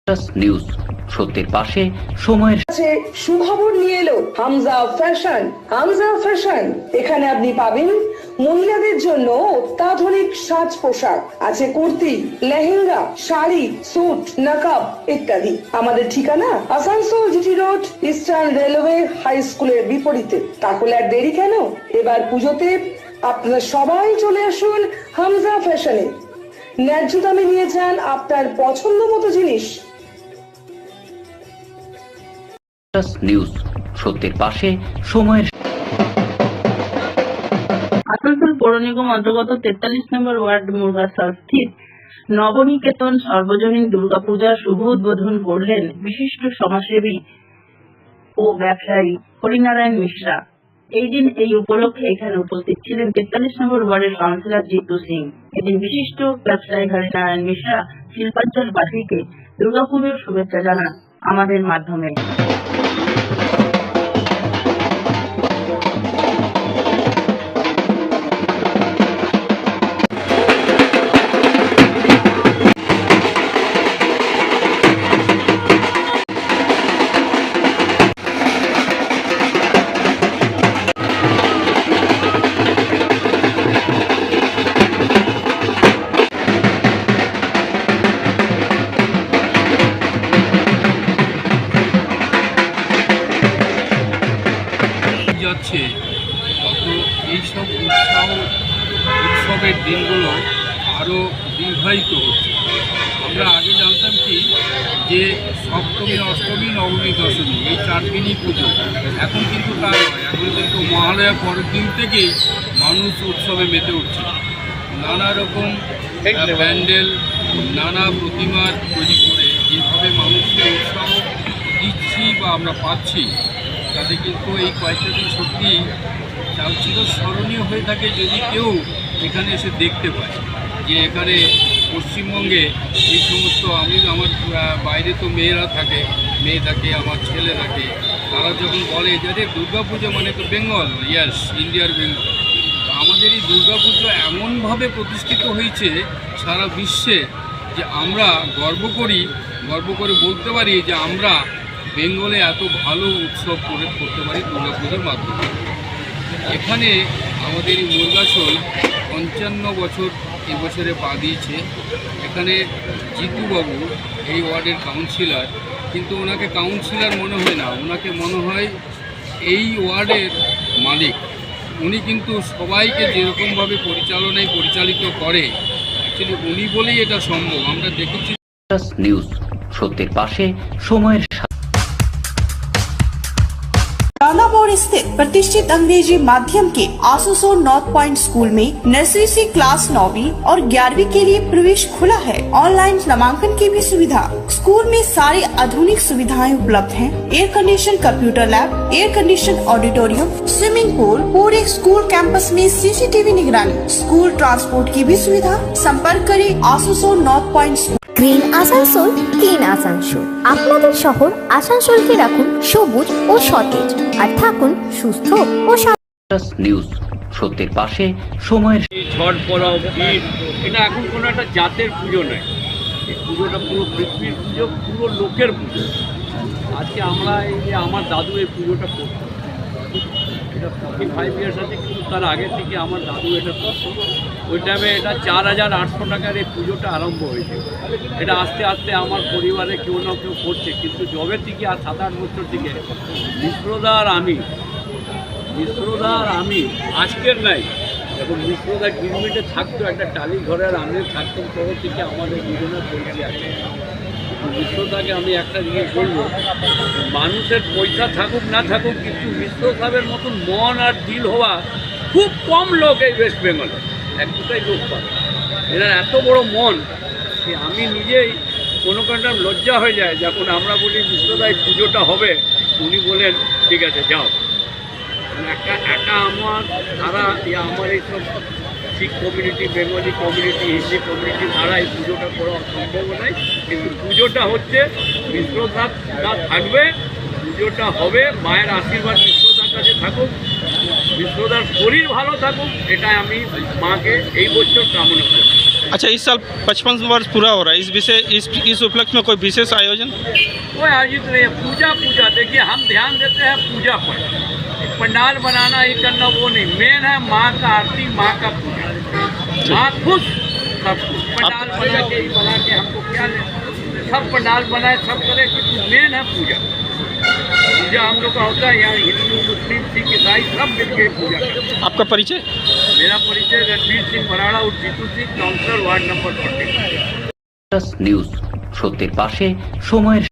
News সত্যের পাশে সময়ের কাছে সুখবর নিয়ে এলো হামজা ফ্যাশন। হামজা ফ্যাশন, এখানে আপনি পাবেন মহিলাদের জন্য অত্যাধুনিক সাজ পোশাক, আছে কুর্তি, লেহেঙ্গা, শাড়ি, স্যুট, নকাব ইত্যাদি। আমাদের ঠিকানা Asansol GT road, Eastern Railway high স্কুলের বিপরীতে। তাহলে আর দেরি কেন, এবার পুজোতে আপনারা সবাই চলে আসুন হামজা ফ্যাশনে। ন্যায্য দামে নিয়ে যান আপনার পছন্দ মতো জিনিস। নিউজ সত্যের পাশে সময়ের আসানসোল পৌর নিগম অন্তর্গত 43 নম্বর ওয়ার্ড মুরগাসর স্থিত নবনিকেতন সর্বজনীন দুর্গাপূজার শুভ উদ্বোধন করলেন বিশিষ্ট সমাজসেবী ও ব্যবসায়ী হরিনারায়ণ মিশ্রা। এই দিন এই উপলক্ষে এখানে উপস্থিত ছিলেন 43 নম্বর ওয়ার্ডের কাউন্সিলর জিতু সিং। এদিন বিশিষ্ট ব্যবসায়ী হরিনারায়ণ মিশ্রা শিল্পাঞ্চলবাসীকে দুর্গাপুজোর শুভেচ্ছা জানান আমাদের মাধ্যমে। যাচ্ছে তত এইসব উৎসবের দিনগুলো আরও দীর্ঘায়িত হচ্ছে। আমরা আগে জানতাম কি যে সপ্তমী, অষ্টমী, নবমী, দশমী এই 4 দিনই পুজো। এখন কিন্তু তা নয়, এখন কিন্তু মহালয়া পরের দিন থেকেই মানুষ উৎসবে মেতে উঠছে। নানা রকম প্যান্ডেল, নানা প্রতিমার তৈরি করে যেভাবে মানুষকে উৎসাহ দিচ্ছি বা আমরা পাচ্ছি, তাতে কিন্তু এই কয়েকটা দিন সত্যি চিরস্মরণীয় হয়ে থাকে যদি কেউ এখানে এসে দেখতে পায় যে এখানে পশ্চিমবঙ্গে এই সমস্ত আমার বাইরে তো মেয়ে থাকে, আমার ছেলে থাকে, তারা যখন বলে যে দুর্গাপুজো মানে তো বেঙ্গল, ইয়াস ইন্ডিয়ার বেঙ্গল। আমাদের এই দুর্গাপুজো এমনভাবে প্রতিষ্ঠিত হয়েছে সারা বিশ্বে যে আমরা গর্ব করে বলতে পারি যে আমরা বেঙ্গলে এত ভালো উৎসব করতে পারি দুর্গাপুজোর মাধ্যমে। এখানে আমাদের এই মুরগাসোল 55 বছর এবছরে পা দিয়েছে। এখানে জিতুবাবু এই ওয়ার্ডের কাউন্সিলর, কিন্তু ওনাকে কাউন্সিলর মনে হয় না, ওনাকে মনে হয় এই ওয়ার্ডের মালিক। উনি কিন্তু সবাইকে যেরকমভাবে পরিচালিত করে, অ্যাকচুয়ালি উনি বলেই এটা সম্ভব। আমরা দেখেছি নিউজ সত্যের পাশে সময়ের रानापुर स्थित प्रतिष्ठित अंग्रेजी माध्यम के आसुसो नॉर्थ पॉइंट स्कूल में नर्सरी से क्लास 9वीं और 11वीं के लिए प्रवेश खुला है। ऑनलाइन नामांकन की भी सुविधा। स्कूल में सारी आधुनिक सुविधाएं उपलब्ध हैं। Air condition computer lab, air condition auditorium, swimming pool, पूरे स्कूल कैंपस में सीसीटीवी निगरानी, स्कूल ट्रांसपोर्ट की भी सुविधा। संपर्क करें आसुसो north point school. Green Asansol, clean Asansol. আপনাদের শহর আসানসোলকে রাখুন সবুজ ও সতেজ, আর থাকুন সুস্থ ও নিউজ সত্যের পাশে সময়ের ঝড় পড়াও ভিড়, এটা এখন কোনো একটা জাতের পুজো নয়। এই পুজোটা পুরো পৃথিবীর পুজো, পুরো লোকের পুজো। আজকে আমরা এই যে আমার দাদু এই পুজোটা করতো, এটা 45 ইয়ার্স আছে, কিন্তু তার আগে থেকে আমার দাদু এটা করতো। ওই টাইমে এটা 4800 টাকার এই পুজোটা আরম্ভ হয়েছে। এটা আস্তে আস্তে আমার পরিবারে কেউ না কেউ করছে, কিন্তু জবে থেকে আর 7-8 বছর থেকে মিশ্রদা আর আমি আজকের নাই, এখন মিশ্রদা গিরমিটে থাকতো একটা টালি ঘরে, আর আমিও থাকতাম, তখন থেকে আমাদের দুজনের পরিচয় আছে। মিশ্রদাকে আমি একটা জিনিস বলবো, মানুষের পয়সা থাকুক না থাকুক, কিন্তু মিশ্র সাহেবের মতন মন আর দিল হওয়া খুব কম লোক এই ওয়েস্ট বেঙ্গলে, 1-2টাই লোক পাবে। এরা এত বড় মন যে আমি নিজেই কোনো কারণে লজ্জা হয়ে যায় যখন আমরা বলি মিশ্রদায় পুজোটা হবে, উনি বলেন ঠিক আছে যাও। একা আমার ধারা, আমার এইসব Sikh community, Bengali community, Hindi community দ্বারা এই পুজোটা করা সম্ভব নয়। কিন্তু পুজোটা হচ্ছে, মিশ্রদা থাকবে, পুজোটা হবে। মায়ের আশীর্বাদ মিশ্রদার কাছে থাকুক, মিশ্রদার শরীর ভালো থাকুক, এটাই আমি মাকে এই বছর কামনা করি। अच्छा, इस साल 55 वर्ष पूरा हो रहा है, इस उपलक्ष्य में कोई विशेष आयोजन? कोई आयोजित नहीं है। पूजा देखिए, हम ध्यान देते हैं पूजा पर। पंडाल बनाना ये करना वो नहीं, मेन है माँ का आरती, माँ का पूजा। माँ खुश, सब कुछ। पंडाल बना के हमको क्या ले, सब पंडाल बनाए, सब करे, मेन है पूजा। पूजा हम लोग का होता है यहाँ, हिंदू मुस्लिम सिख ईसाई सब मिलकर पूजा करते हैं। आपका परिचय? मेरा परिचय रणवीर सिंह बराड़ा और Jeetu Singh, councillor ward number 40। News সত্যের পাশে সময়ের